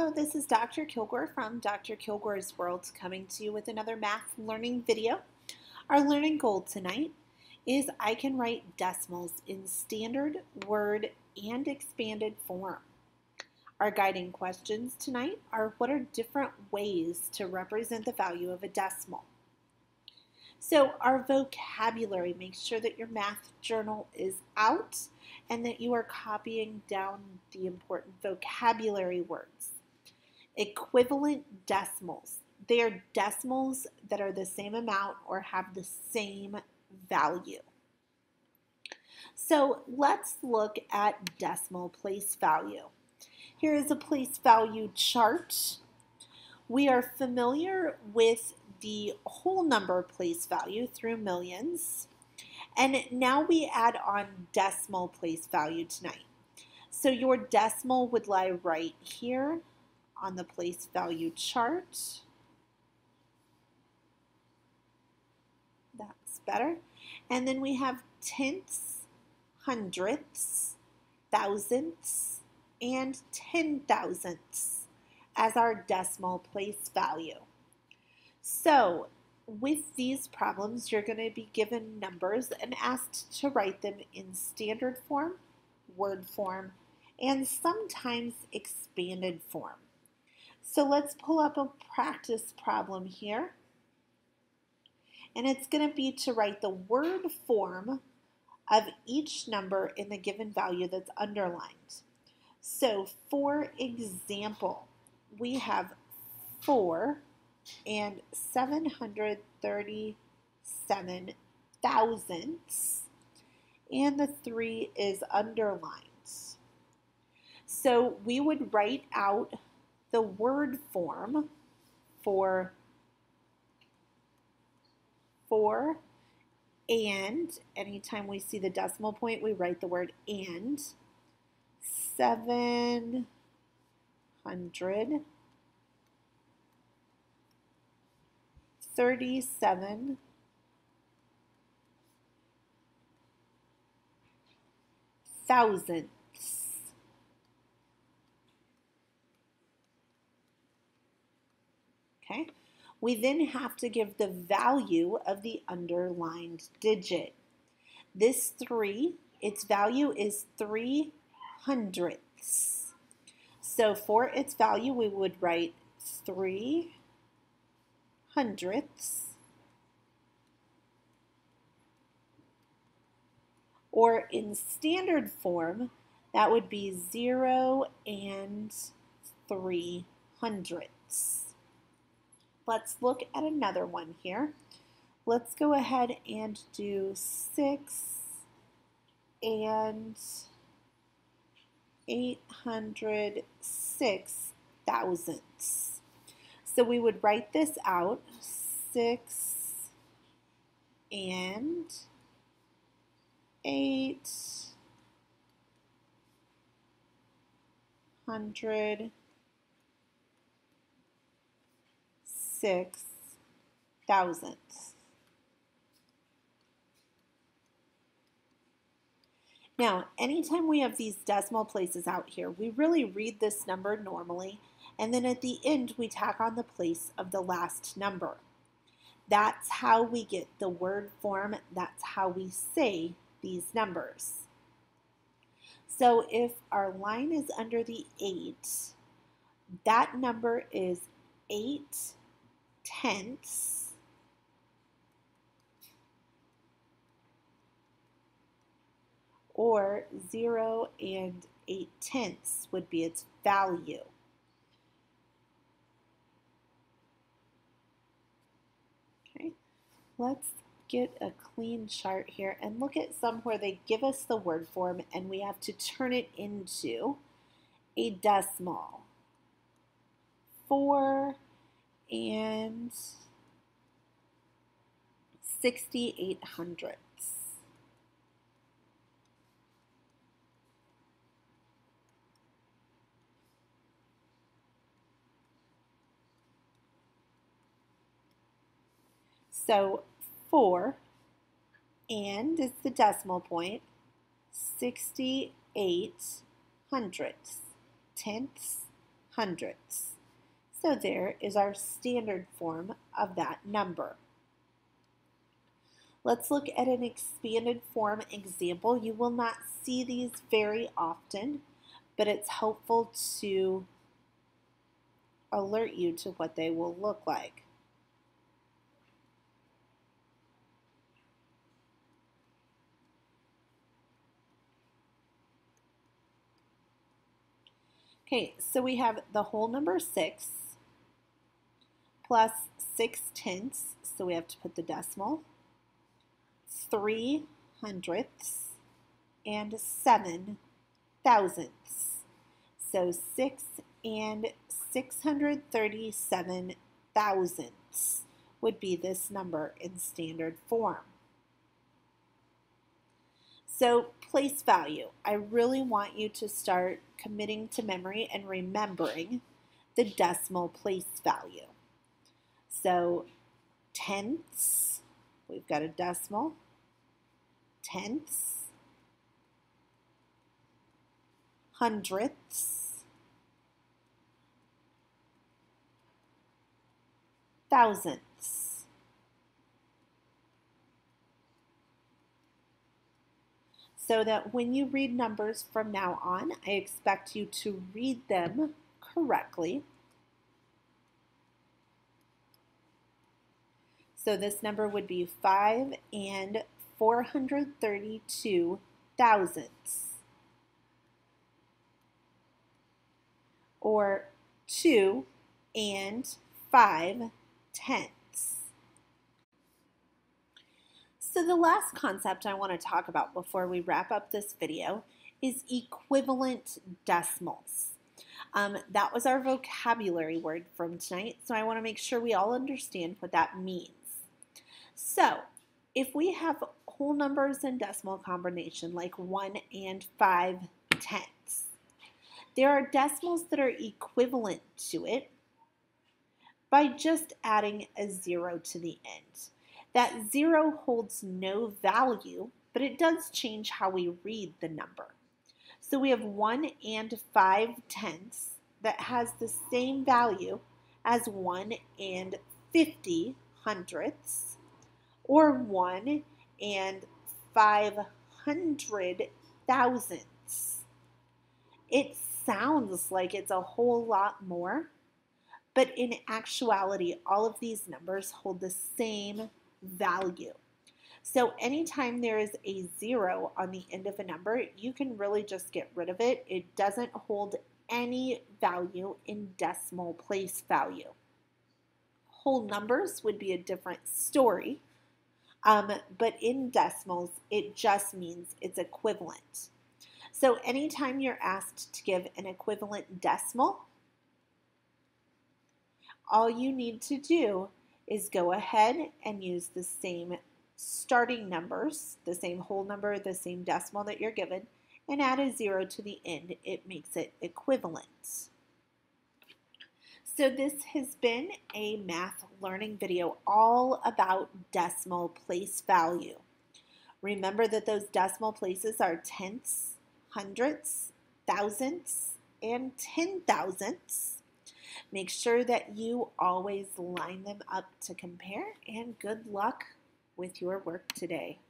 Hello, this is Dr. Kilgore from Dr. Kilgore's World coming to you with another math learning video. Our learning goal tonight is I can write decimals in standard, word, and expanded form. Our guiding questions tonight are what are different ways to represent the value of a decimal? So our vocabulary, make sure that your math journal is out and that you are copying down the important vocabulary words. Equivalent decimals. They are decimals that are the same amount or have the same value. So let's look at decimal place value. Here is a place value chart. We are familiar with the whole number place value through millions. And now we add on decimal place value tonight. So your decimal would lie right here on the place value chart. That's better. And then we have tenths, hundredths, thousandths, and 10,000ths as our decimal place value. So with these problems, you're going to be given numbers and asked to write them in standard form, word form, and sometimes expanded form. So let's pull up a practice problem here. And it's going to be to write the word form of each number in the given value that's underlined. So for example, we have 4 and 737 thousandths, and the 3 is underlined. So we would write out the word form for 4 and, anytime we see the decimal point, we write the word and, 700 37 thousandths. Okay, we then have to give the value of the underlined digit. This 3, its value is 3 hundredths. So for its value, we would write 3 hundredths, or in standard form, that would be 0 and 3 hundredths. Let's look at another one here. Let's go ahead and do 6 and 806 thousandths. So we would write this out, 6 and 806 thousandths. Now, anytime we have these decimal places out here, we really read this number normally, and then at the end we tack on the place of the last number. That's how we get the word form. That's how we say these numbers. So if our line is under the 8, that number is 8 tenths. Or 0 and 8 tenths would be its value. Okay, let's get a clean chart here and look at some where they give us the word form and we have to turn it into a decimal. 4 and 68 hundredths. So 4 and is the decimal point, 68 hundredths, tenths, hundredths. So there is our standard form of that number. Let's look at an expanded form example. You will not see these very often, but it's helpful to alert you to what they will look like. Okay, so we have the whole number 6 plus 6/10, so we have to put the decimal, 3 hundredths, and 7 thousandths. So 6 and 637 thousandths would be this number in standard form. So place value. I really want you to start committing to memory and remembering the decimal place value. So tenths, we've got a decimal, tenths, hundredths, thousandths. So that when you read numbers from now on, I expect you to read them correctly. So this number would be 5 and 432 thousandths, or 2 and 5 tenths. So the last concept I want to talk about before we wrap up this video is equivalent decimals. That was our vocabulary word from tonight, so I want to make sure we all understand what that means. So if we have whole numbers and decimal combination like 1 and 5 tenths, there are decimals that are equivalent to it by just adding a 0 to the end. That 0 holds no value, but it does change how we read the number. So we have 1 and 5 tenths that has the same value as 1 and 50 hundredths, or 1 and 500 thousandths. It sounds like it's a whole lot more, but in actuality, all of these numbers hold the same value. So anytime there is a 0 on the end of a number, you can really just get rid of it. It doesn't hold any value in decimal place value. Whole numbers would be a different story, but in decimals, it just means it's equivalent. So anytime you're asked to give an equivalent decimal, all you need to do is go ahead and use the same starting numbers, the same whole number, the same decimal that you're given, and add a 0 to the end. It makes it equivalent. So this has been a math learning video all about decimal place value. Remember that those decimal places are tenths, hundredths, thousandths, and 10 thousandths. Make sure that you always line them up to compare, and good luck with your work today.